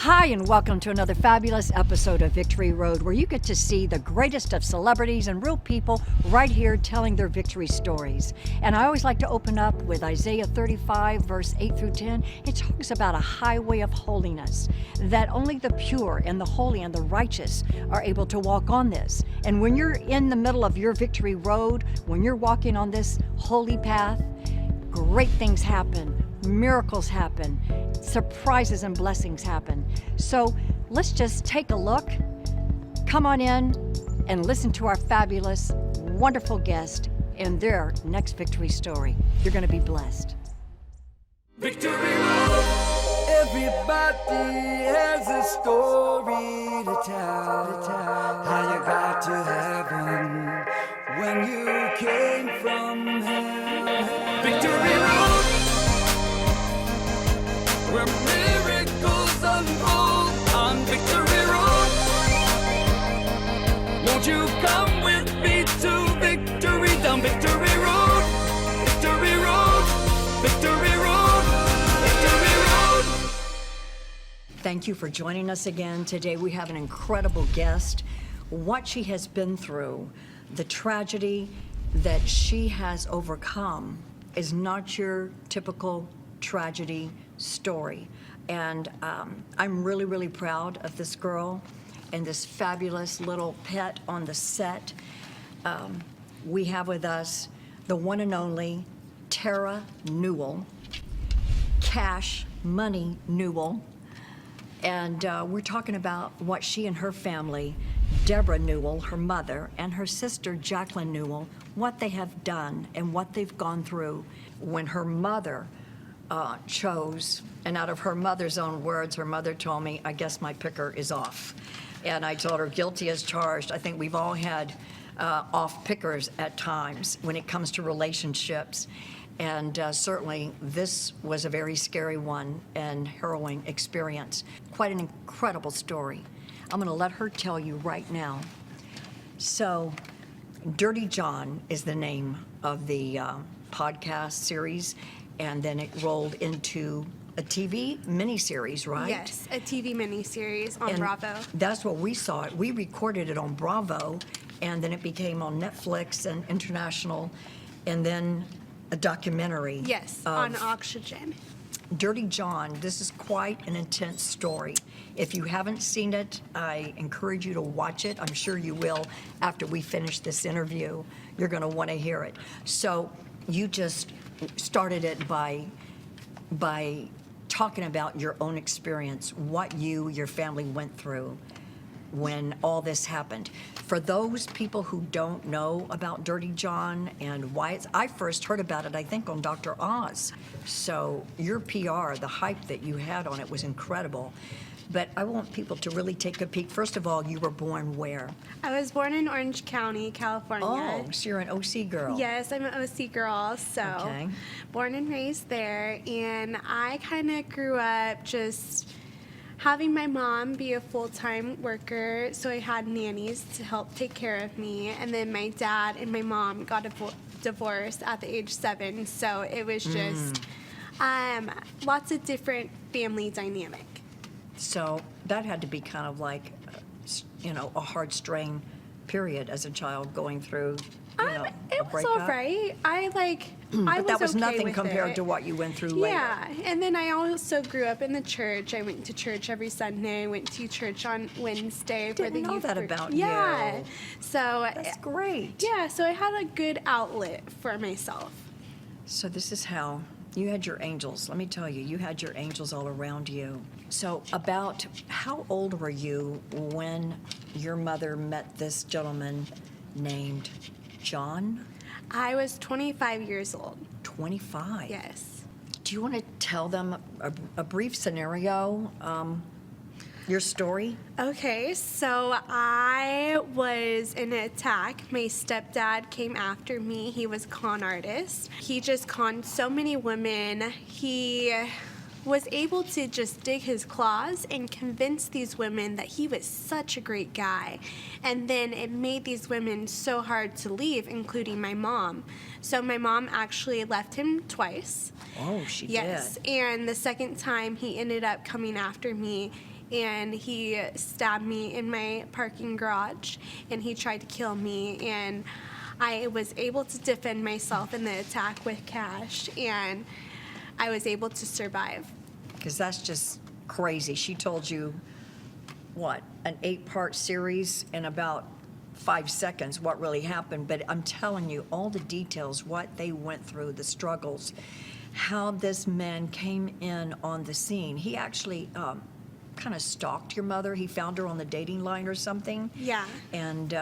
Hi, and welcome to another fabulous episode of Victory Road, where you get to see the greatest of celebrities and real people right here telling their victory stories. And I always like to open up with Isaiah 35, verse 8 through 10. It talks about a highway of holiness, that only the pure and the holy and the righteous are able to walk on this. And when you're in the middle of your victory road, when you're walking on this holy path, great things happen. Miracles happen, surprises and blessings happen. So let's just take a look, come on in and listen to our fabulous, wonderful guest and their next victory story. You're going to be blessed. Victory Road. Everybody has a story to tell. How you got to heaven when you came from hell. Victory Road. Where miracles unfold on Victory Road. Won't you come with me to victory, down Victory Road? Victory Road, Victory Road, Victory Road. Thank you for joining us again. Today we have an incredible guest. What she has been through, the tragedy that she has overcome is not your typical tragedy story. And I'm really, really proud of this girl and this fabulous little pet on the set. We have with us the one and only Terra Newell, Cash Money Newell. And we're talking about what she and her family, Debra Newell, her mother, and her sister, Jacqueline Newell, what they have done and what they've gone through when her mother chose, and out of her mother's own words, her mother told me, I guess my picker is off. And I told her, guilty as charged. I think we've all had off pickers at times when it comes to relationships. And certainly this was a very scary one and harrowing experience. Quite an incredible story. I'm going to let her tell you right now. So, Dirty John is the name of the podcast series. And then it rolled into a TV miniseries, right? Yes, a TV miniseries on Bravo. That's what we saw it. We recorded it on Bravo, and then it became on Netflix and international, and then a documentary. Yes, on Oxygen. Dirty John. This is quite an intense story. If you haven't seen it, I encourage you to watch it. I'm sure you will after we finish this interview. You're going to want to hear it. So you just started it by talking about your own experience, what your family went through when all this happened. For those people who don't know about Dirty John and why I first heard about it, I think, on Dr. Oz. So your PR, the hype that you had on it was incredible. But I want people to really take a peek. First of all, you were born where? I was born in Orange County, California. Oh, so you're an OC girl. Yes, I'm an OC girl, so okay. Born and raised there. And I kind of grew up just having my mom be a full-time worker, so I had nannies to help take care of me. And then my dad and my mom got divorced at the age 7, so it was just lots of different family dynamic. So that had to be kind of like, a hard strain period as a child going through, it was all right. But that was okay nothing with compared it. to what you went through later. Yeah, and then I also grew up in the church. I went to church every Sunday. I went to church on Wednesday for the Didn't know youth that group. about Yeah, you. so That's great. Yeah, so I had a good outlet for myself. So this is how you had your angels. Let me tell you, you had your angels all around you. So about how old were you when your mother met this gentleman named John? I was 25 years old. 25? Yes. Do you want to tell them a brief scenario, your story? Okay, so I was in an attack. My stepdad came after me. He was a con artist. He just conned so many women. He was able to just dig his claws and convince these women that he was such a great guy. And then it made these women so hard to leave, including my mom. So my mom actually left him twice. Oh, she Yes, did. and the second time he ended up coming after me, and he stabbed me in my parking garage, and he tried to kill me, and I was able to defend myself in the attack with cash, and I was able to survive. Because that's just crazy. She told you, what, an 8-part series in about 5 seconds what really happened. But I'm telling you, all the details, what they went through, the struggles, how this man came in on the scene. He actually kind of stalked your mother. He found her on the dating line or something. Yeah. And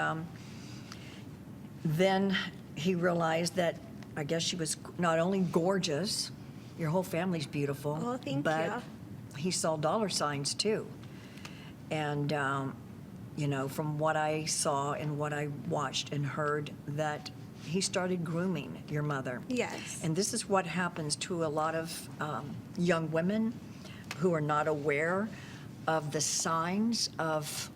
then he realized that, I guess she was not only gorgeous, your whole family's beautiful. Oh, thank but you. he saw dollar signs too. And, you know, from what I saw and what I watched and heard, that he started grooming your mother. Yes. And this is what happens to a lot of young women who are not aware of the signs of,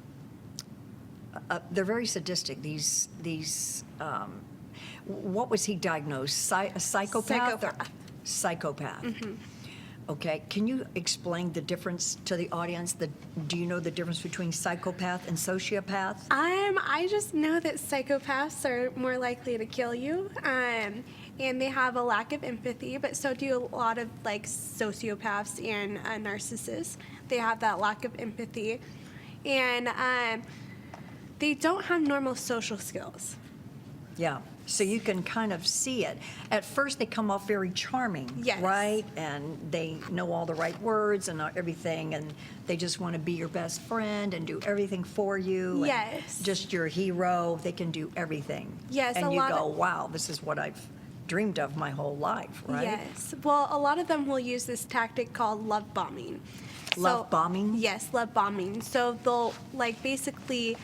they're very sadistic. These what was he diagnosed? A psychopath? Psychopath. Psychopath. Mm-hmm. Okay, can you explain the difference to the audience? Do you know the difference between psychopath and sociopath? I just know that psychopaths are more likely to kill you, and they have a lack of empathy, but so do a lot of like sociopaths and narcissists. They have that lack of empathy, and they don't have normal social skills. Yeah, so you can kind of see it. At first, they come off very charming, Yes. right? And they know all the right words and everything, and they just want to be your best friend and do everything for you. and Yes. Just your hero. They can do everything. Yes, And a you lot go, of- wow, this is what I've dreamed of my whole life, right? Yes. Well, a lot of them will use this tactic called love bombing. Love bombing? Yes, love bombing. So they'll like basically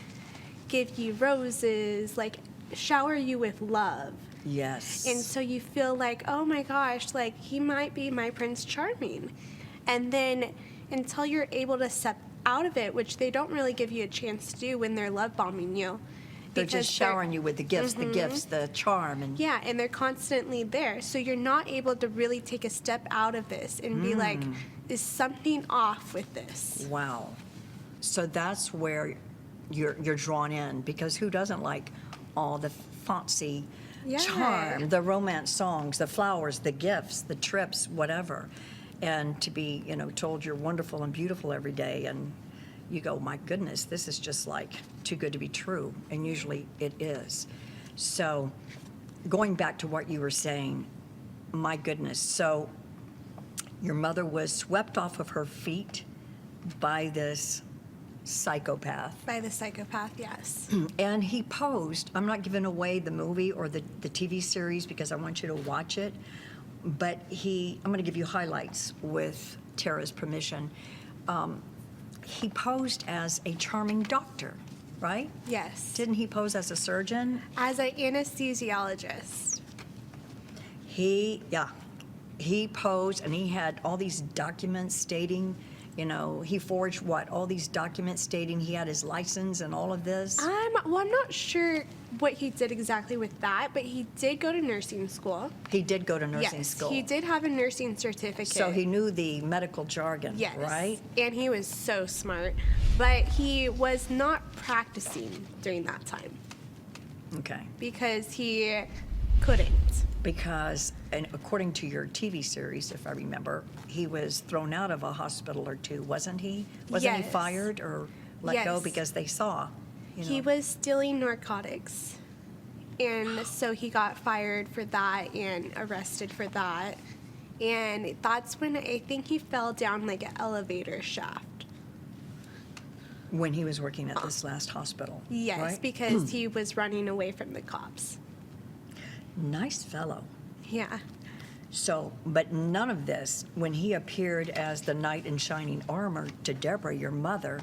give you roses, like shower you with love. Yes. And so you feel like, oh my gosh, like he might be my Prince Charming. And then until you're able to step out of it, which they don't really give you a chance to do when they're love bombing you. They're because just showering you with the gifts, the charm, and Yeah, and they're constantly there. So you're not able to really take a step out of this and be like, is something off with this? wow. So that's where you're drawn in, because who doesn't like all the fancy Yeah. charm, the romance songs, the flowers, the gifts, the trips, whatever, and to be, you know, told you're wonderful and beautiful every day, and you go, my goodness, this is just like too good to be true, and usually it is. So going back to what you were saying, my goodness, so your mother was swept off of her feet by this psychopath. By the psychopath, yes. And he posed, I'm not giving away the movie or the TV series because I want you to watch it, but I'm going to give you highlights with Tara's permission. He posed as a charming doctor, right? Yes. Didn't he pose as a surgeon? As an anesthesiologist. He posed, and he had all these documents stating, you know, he forged all these documents stating he had his license and all of this. Well, I'm not sure what he did exactly with that, but he did go to nursing school. He did go to nursing Yes, school. he did have a nursing certificate. So he knew the medical jargon, Yes. right? And he was so smart, but he was not practicing during that time Okay. because he couldn't. Because, and according to your TV series, if I remember, he was thrown out of a hospital or two, wasn't he? Wasn't he Yes. fired or let go Yes. because they saw? You know? He was stealing narcotics, and so he got fired for that and arrested for that. And that's when I think he fell down like an elevator shaft. When he was working at this last hospital. Yes, right? because he was running away from the cops. Nice fellow. Yeah. So, but none of this, when he appeared as the knight in shining armor to Debra, your mother,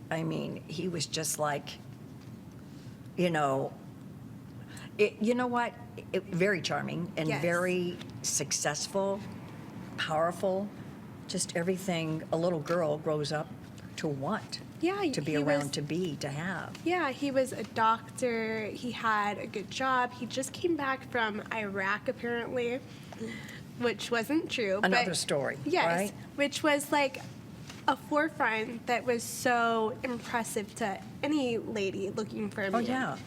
I mean, he was just like, you know, you know what? Very charming and Yes. very successful, powerful, just everything a little girl grows up to want. Yeah, To be he around, was- to be, to have. Yeah, he was a doctor. He had a good job. He just came back from Iraq, apparently, which wasn't true. Another but, story, yes, right? which was like a forefront that was so impressive to any lady looking for a man. Oh, yeah.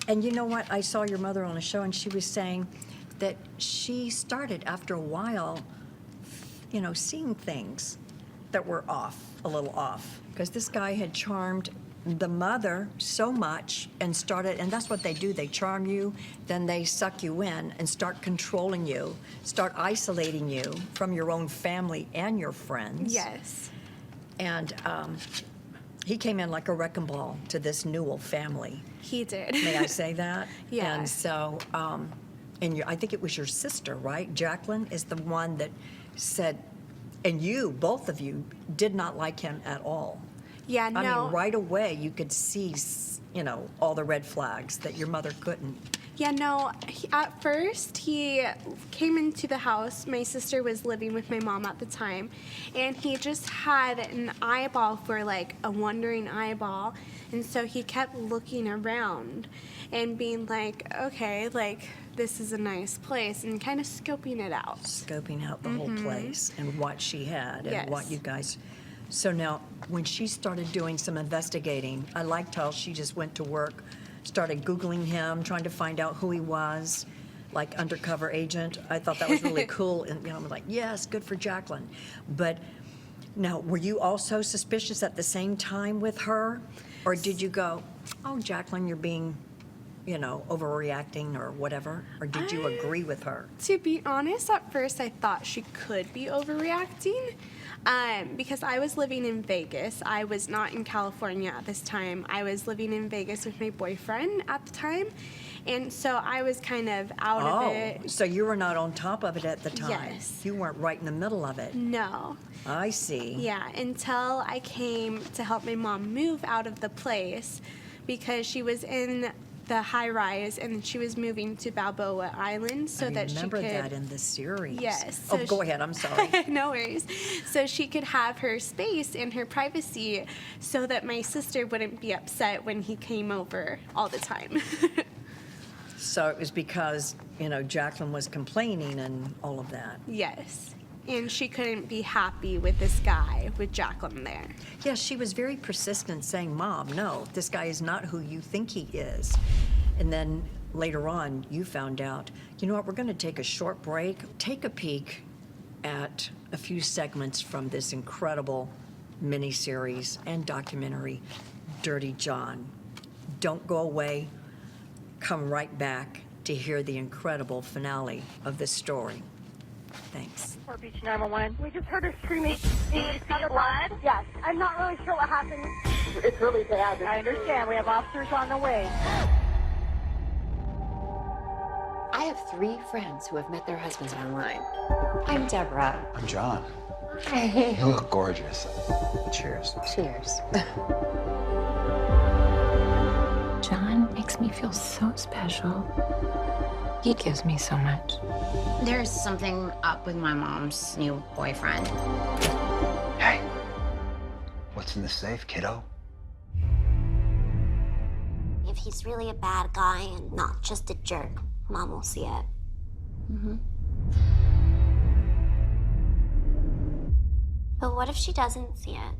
And you know what? I saw your mother on a show, and she was saying that she started, after a while, you know, seeing things that were off, a little off. Because this guy had charmed the mother so much and started, and that's what they do. They charm you, then they suck you in and start controlling you, start isolating you from your own family and your friends. Yes. And he came in like a wrecking ball to this Newell family. He did. May I say that? Yeah. And so, I think it was your sister, right? Jacqueline is the one that said, and you, both of you, did not like him at all. Yeah, no. I mean, right away, you could see, you know, all the red flags that your mother couldn't. Yeah, no, at first he came into the house. My sister was living with my mom at the time, and he just had an eyeball for like a wandering eyeball, and so he kept looking around and being like, okay, like this is a nice place, and kind of scoping it out. Scoping out the whole place and what she had and what Yes. you guys. So now, when she started doing some investigating, I liked how she just went to work, started Googling him, trying to find out who he was, like undercover agent. I thought that was really cool. And, you know, I'm like, yes, good for Jacqueline. But now, were you also suspicious at the same time with her? Or did you go, oh, Jacqueline, you're being, you know, overreacting or whatever? Or did you agree with her? To be honest, at first I thought she could be overreacting. Because I was living in Vegas. I was not in California at this time. I was living in Vegas with my boyfriend at the time. And so I was kind of out of it. So you were not on top of it at the time? Yes. You weren't right in the middle of it? No. I see. Yeah, until I came to help my mom move out of the place because she was in the high rise and she was moving to Balboa Island so that she could. I remember that in the series. Yes. Oh, so go ahead. I'm sorry. No worries. So she could have her space and her privacy so that my sister wouldn't be upset when he came over all the time. So it was because, you know, Jacqueline was complaining and all of that. Yes. And she couldn't be happy with this guy, with Jacqueline there. Yeah, she was very persistent saying, Mom, no, this guy is not who you think he is. And then later on, you found out, you know what, we're going to take a short break, take a peek at a few segments from this incredible miniseries and documentary, Dirty John. Don't go away. Come right back to hear the incredible finale of this story. Thanks. Fort Beach 911. We just heard her screaming. Do you see blood? Yes. I'm not really sure what happened. It's really bad. I understand. We have officers on the way. I have 3 friends who have met their husbands online. I'm Debra. I'm John. Hey. You look gorgeous. Cheers. Cheers. John makes me feel so special. He gives me so much. There's something up with my mom's new boyfriend. Hey, what's in the safe, kiddo? If he's really a bad guy and not just a jerk, Mom will see it. But what if she doesn't see it?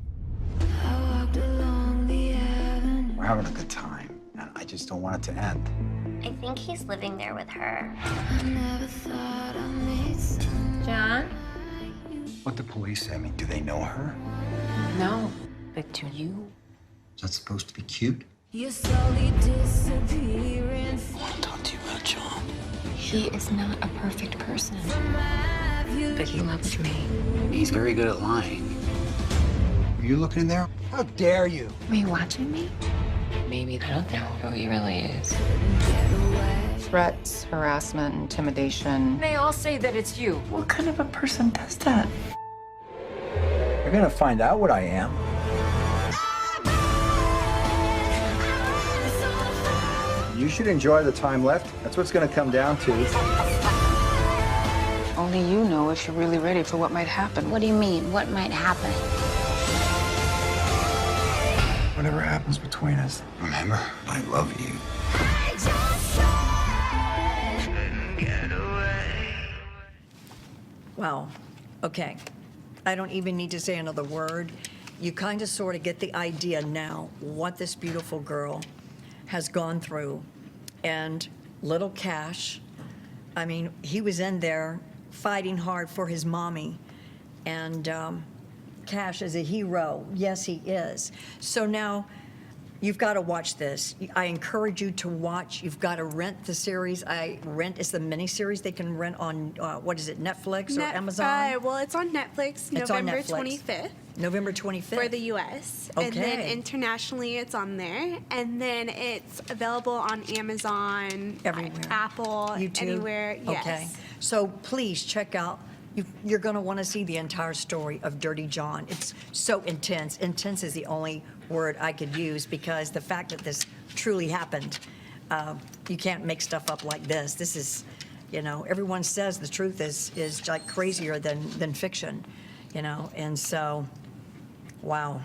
We're having a good time, and I just don't want it to end. I think he's living there with her. John? What the police say? I mean, do they know her? No, but do you? Is that supposed to be cute? I want to talk to you about John. He is not a perfect person, but he loves me. He's very good at lying. Are you looking in there? How dare you? Are you watching me? Maybe I don't know who he really is. Threats, harassment, intimidation. They all say that it's you. What kind of a person does that? You're gonna find out what I am. You should enjoy the time left. That's what's gonna come down to. Only you know if you're really ready for what might happen. What do you mean? What might happen? Whatever happens between us, remember, I love you. Wow. Okay. I don't even need to say another word. You kind of sort of get the idea now what this beautiful girl has gone through. And little Cash, I mean, he was in there fighting hard for his mommy. And Cash is a hero. Yes, he is. So now you've got to watch this. I encourage you to watch. You've got to rent the series. It's the miniseries they can rent on, what is it, Netflix or Amazon? Well, it's on Netflix, It's on November Netflix. 25th. November 25th. For the U.S. And then Okay. internationally, it's on there. And then it's available on Amazon, Everywhere. Apple, YouTube? anywhere. Yes. Okay. So please check out. You're going to want to see the entire story of Dirty John. It's so intense. Intense is the only word I could use because the fact that this truly happened, you can't make stuff up like this. This is, everyone says the truth is like crazier than fiction, and so, wow.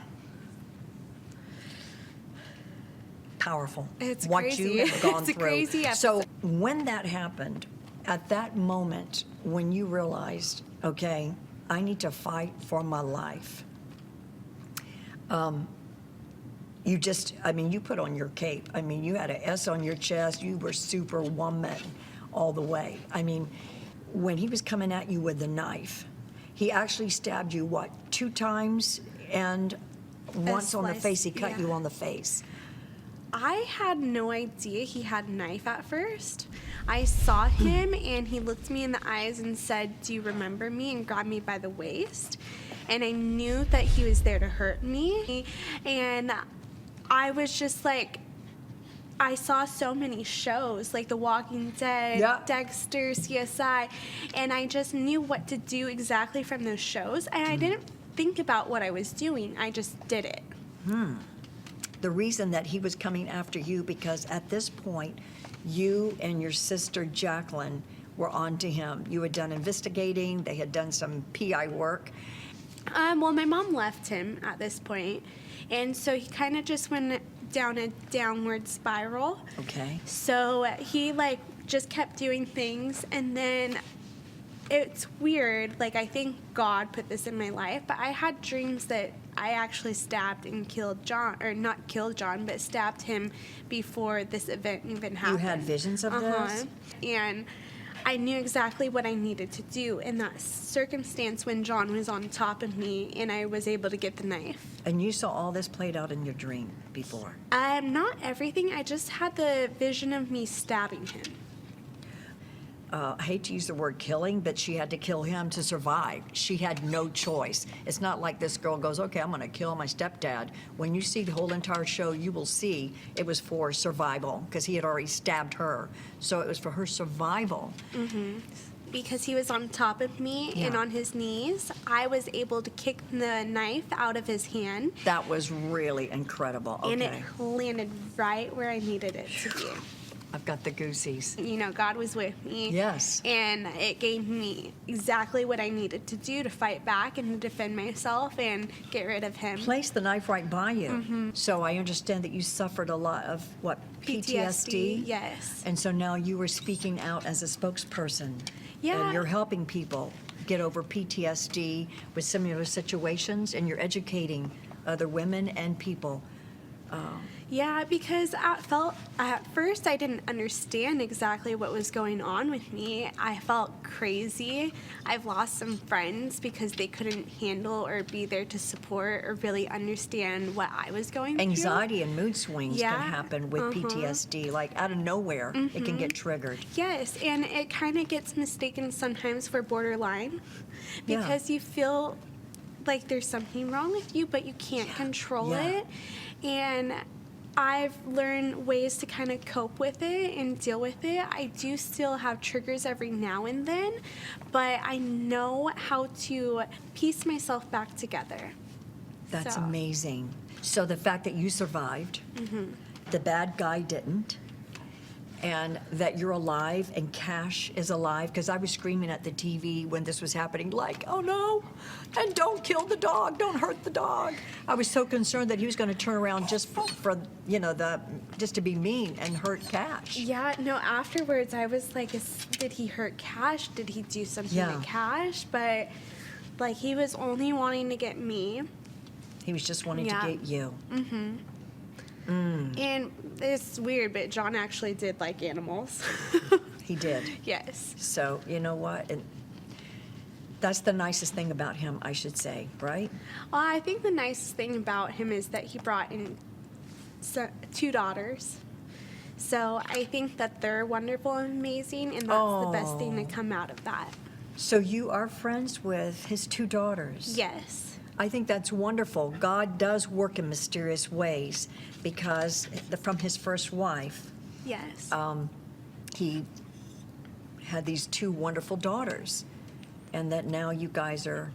Powerful. It's what crazy. you have gone It's a through. crazy So episode. when that happened, at that moment when you realized, okay, I need to fight for my life, you put on your cape. I mean, you had an S on your chest. You were Superwoman all the way. I mean, when he was coming at you with the knife, he actually stabbed you, 2 times? And once on the slice, face, he cut yeah. you on the face. I had no idea he had a knife at first. I saw him and he looked me in the eyes and said, "Do you remember me?" and grabbed me by the waist. And I knew that he was there to hurt me. And I was just like, I saw so many shows like The Walking Dead, Yeah. Dexter, CSI, and I just knew what to do exactly from those shows. And I didn't think about what I was doing. I just did it. The reason that he was coming after you, because at this point, you and your sister Jacqueline were on to him. You had done investigating, they had done some PI work. Well, my mom left him at this point, and so he kind of just went down a downward spiral. Okay. So he just kept doing things, and then it's weird. I think God put this in my life, but I had dreams that I actually stabbed and killed John, or not killed John, but stabbed him before this event even happened. You had visions of this? And I knew exactly what I needed to do in that circumstance when John was on top of me and I was able to get the knife. And you saw all this played out in your dream before? Not everything. I just had the vision of me stabbing him. I hate to use the word killing, but she had to kill him to survive. She had no choice. It's not like this girl goes, okay, I'm going to kill my stepdad. When you see the whole entire show, you will see it was for survival because he had already stabbed her. So it was for her survival. Because he was on top of me and Yeah. on his knees, I was able to kick the knife out of his hand. That was really incredible. Okay. And it landed right where I needed it to be. I've got the goosies. God was with me. Yes. And it gave me exactly what I needed to do to fight back and to defend myself and get rid of him. Place the knife right by you. So I understand that you suffered a lot of, PTSD? Yes. And so now you were speaking out as a spokesperson. Yeah. And you're helping people get over PTSD with similar situations, and you're educating other women and people. Yeah, because at first I didn't understand exactly what was going on with me. I felt crazy. I've lost some friends because they couldn't handle or be there to support or really understand what I was going through. Anxiety and mood swings Yeah. can happen with PTSD. Like out of nowhere, it can get triggered. Yes, and it kind of gets mistaken sometimes for borderline because you feel like there's something wrong with you, but you can't control it. And I've learned ways to kind of cope with it and deal with it. I do still have triggers every now and then, but I know how to piece myself back together. That's So- amazing. So the fact that you survived, the bad guy didn't, and that you're alive and Cash is alive, because I was screaming at the TV when this was happening, like, oh no, and don't kill the dog, don't hurt the dog. I was so concerned that he was going to turn around just for just to be mean and hurt Cash. Yeah, no, afterwards I was like, did he hurt Cash? Did he do something Yeah. to Cash? But Like, he was only wanting to get me. He was just wanting to get you. Mm-hmm. And it's weird, but John actually did like animals. He did. Yes. So, you know what? And that's the nicest thing about him, I should say, right? Well, I think the nicest thing about him is that he brought in 2 daughters. So I think that they're wonderful and amazing, and that's the best thing to come out of that. So you are friends with his 2 daughters? Yes. I think that's wonderful. God does work in mysterious ways because from his first wife, Yes. he had these 2 wonderful daughters, and that now you guys are,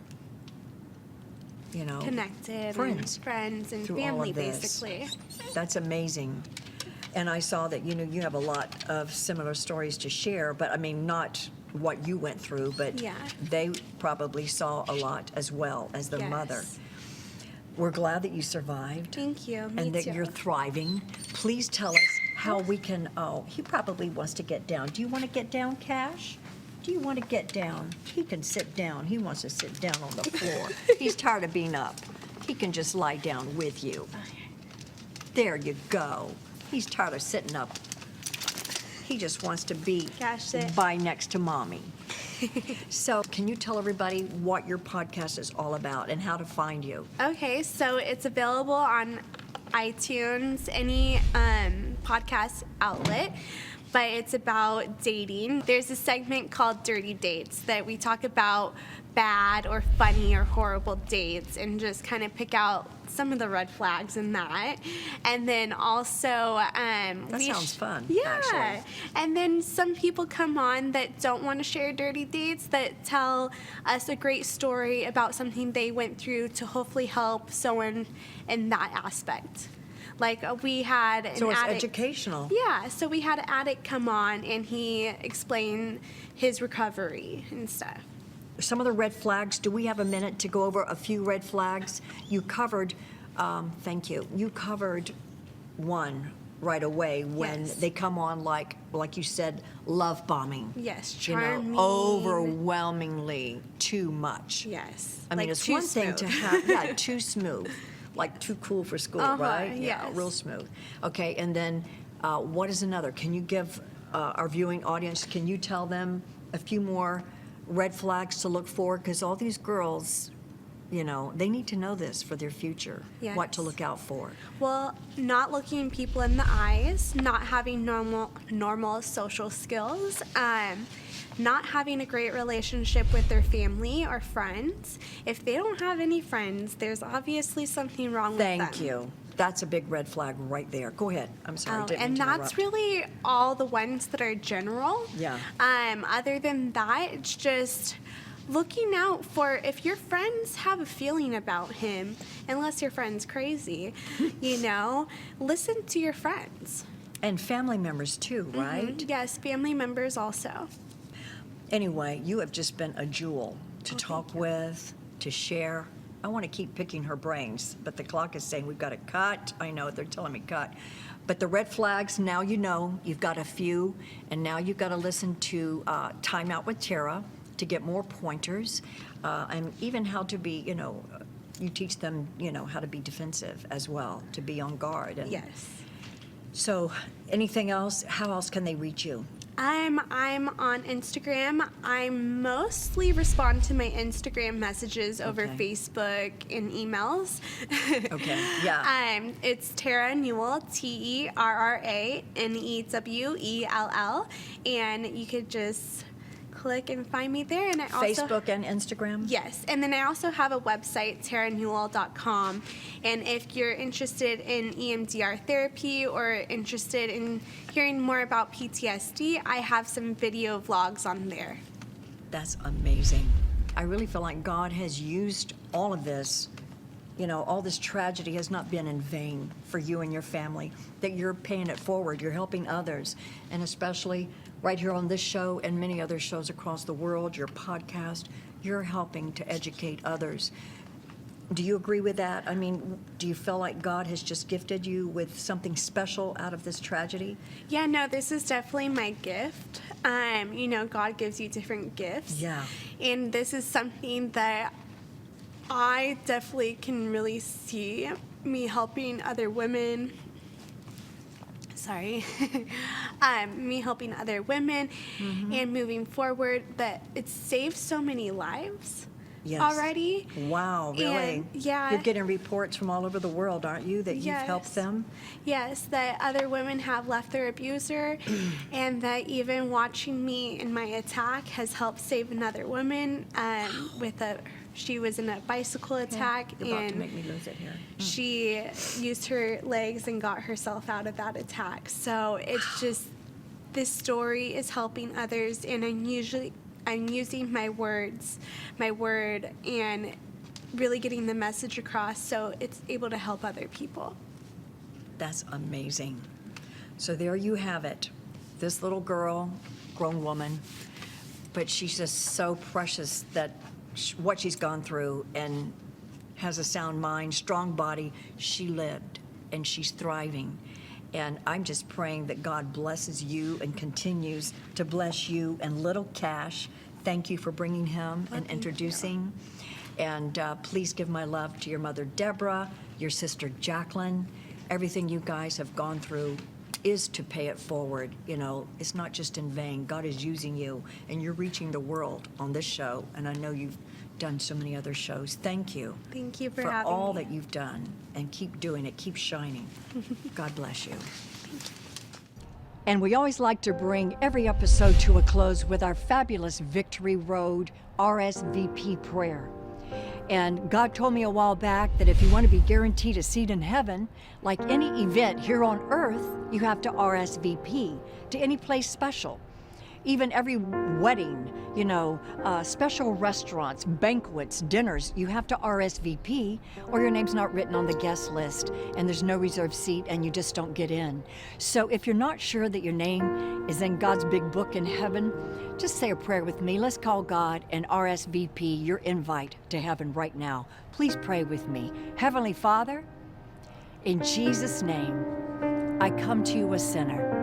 you know, Connected. friends. And friends and through all family, of this. basically. That's amazing. And I saw that, you know, you have a lot of similar stories to share, but I mean, not what you went through, but Yeah. they probably saw a lot as well as their Yes. mother. We're glad that you survived. Thank you. Me And that too. you're thriving. Please tell us how we can, he probably wants to get down. Do you want to get down, Cash? Do you want to get down? He can sit down. He wants to sit down on the floor. He's tired of being up. He can just lie down with you. There you go. He's tired of sitting up. He just wants to be Cash, sit. by next to mommy. So can you tell everybody what your podcast is all about and how to find you? Okay, so it's available on iTunes, any podcast outlet, but it's about dating. There's a segment called Dirty Dates that we talk about bad or funny or horrible dates and just kind of pick out some of the red flags in that. And then also That sounds fun, Yeah. actually. And then some people come on that don't want to share dirty dates, that tell us a great story about something they went through to hopefully help someone in that aspect. Like we had an So it's addict. educational. Yeah, so we had an addict come on and he explained his recovery and stuff. Some of the red flags, do we have a minute to go over a few red flags? You covered, thank you, you covered one right away when Yes. they come on like you said, love bombing. Yes, You know, charming. overwhelmingly too much. Yes. I mean, like it's too one thing to smooth. have, too smooth, like too cool for school, right? Yeah, yes. real smooth. Okay, and then what is another? Can you give our viewing audience, can you tell them a few more red flags to look for? Because all these girls, you know, they need to know this for their future, what to Yes. look out for. Well, not looking people in the eyes, not having normal social skills, not having a great relationship with their family or friends. If they don't have any friends, there's obviously something wrong with them. Thank you. That's a big red flag right there. Go ahead. I'm sorry. Oh, didn't mean and to that's interrupt. really all the ones that are general. Yeah. Other than that, it's just looking out for if your friends have a feeling about him, unless your friend's crazy, you know, listen to your friends. And family members too, right? Mhm. Yes, family members also. Anyway, you have just been a jewel to talk with, to share. I want to keep picking her brains, but the clock is saying we've got to cut. I know, they're telling me cut. But the red flags, now you know, you've got a few, and now you've got to listen to Time Out with Tara to get more pointers, and even how to be, you know, you teach them, you know, how to be defensive as well, to be on guard. And Yes. so anything else? How else can they reach you? I'm on Instagram. I mostly respond to my Instagram messages over Okay. Facebook and emails. Okay, yeah. It's Terra Newell, TerraNewell, and you could just click and find me there. And I also Facebook and Instagram? Yes, and then I also have a website, terranewell.com, and if you're interested in EMDR therapy or interested in hearing more about PTSD, I have some video vlogs on there. That's amazing. I really feel like God has used all of this, you know, all this tragedy has not been in vain for you and your family, that you're paying it forward, you're helping others, and especially right here on this show and many other shows across the world, your podcast, you're helping to educate others. Do you agree with that? I mean, do you feel like God has just gifted you with something special out of this tragedy? Yeah, no, this is definitely my gift. You know, God gives you different gifts. Yeah. And this is something that I definitely can really see me helping other women. Me helping other women and moving forward, that it's saved so many lives already. Wow, really? And, yeah. You're getting reports from all over the world, aren't you, that you've helped them? Yes, that other women have left their abuser, and that even watching me in my attack has helped save another woman she was in a bicycle attack, You're about to and make me lose it here. she used her legs and got herself out of that attack. So it's just, this story is helping others, and I'm using my word, and really getting the message across so it's able to help other people. That's amazing. So there you have it. This little girl, grown woman, but she's just so precious that what she's gone through, and has a sound mind, strong body. She lived, and she's thriving. And I'm just praying that God blesses you and continues to bless you and little Cash. Thank you for bringing him and introducing. And please give my love to your mother, Debra, your sister, Jacqueline. Everything you guys have gone through is to pay it forward. You know, it's not just in vain. God is using you, and you're reaching the world on this show, and I know you've done so many other shows. Thank you. Thank you for for having all me. that you've done, and keep doing it. Keep shining. God bless you. And we always like to bring every episode to a close with our fabulous Victory Road RSVP prayer. And God told me a while back that if you want to be guaranteed a seat in heaven, like any event here on earth, you have to RSVP to any place special. Even every wedding, special restaurants, banquets, dinners, you have to RSVP, or your name's not written on the guest list and there's no reserved seat and you just don't get in. So if you're not sure that your name is in God's big book in heaven, just say a prayer with me. Let's call God and RSVP your invite to heaven right now. Please pray with me. Heavenly Father, in Jesus' name, I come to you a sinner.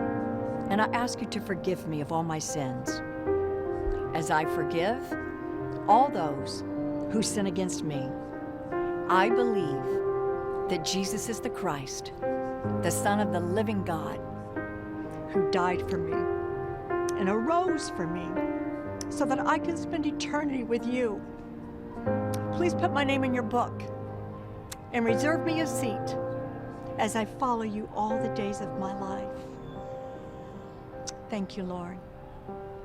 And I ask you to forgive me of all my sins, as I forgive all those who sin against me. I believe that Jesus is the Christ, the Son of the living God, who died for me and arose for me so that I can spend eternity with you. Please put my name in your book and reserve me a seat as I follow you all the days of my life. Thank you, Lord.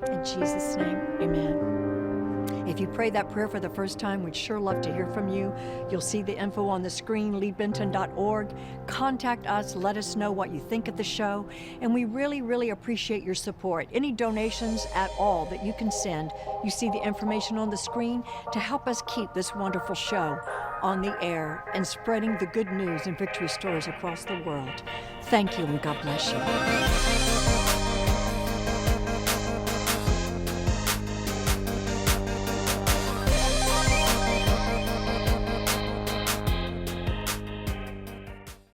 In Jesus' name, amen. If you prayed that prayer for the first time, we'd sure love to hear from you. You'll see the info on the screen, leadbenton.org. Contact us, let us know what you think of the show, and we really, really appreciate your support. Any donations at all that you can send, you see the information on the screen to help us keep this wonderful show on the air and spreading the good news and victory stories across the world. Thank you, and God bless you.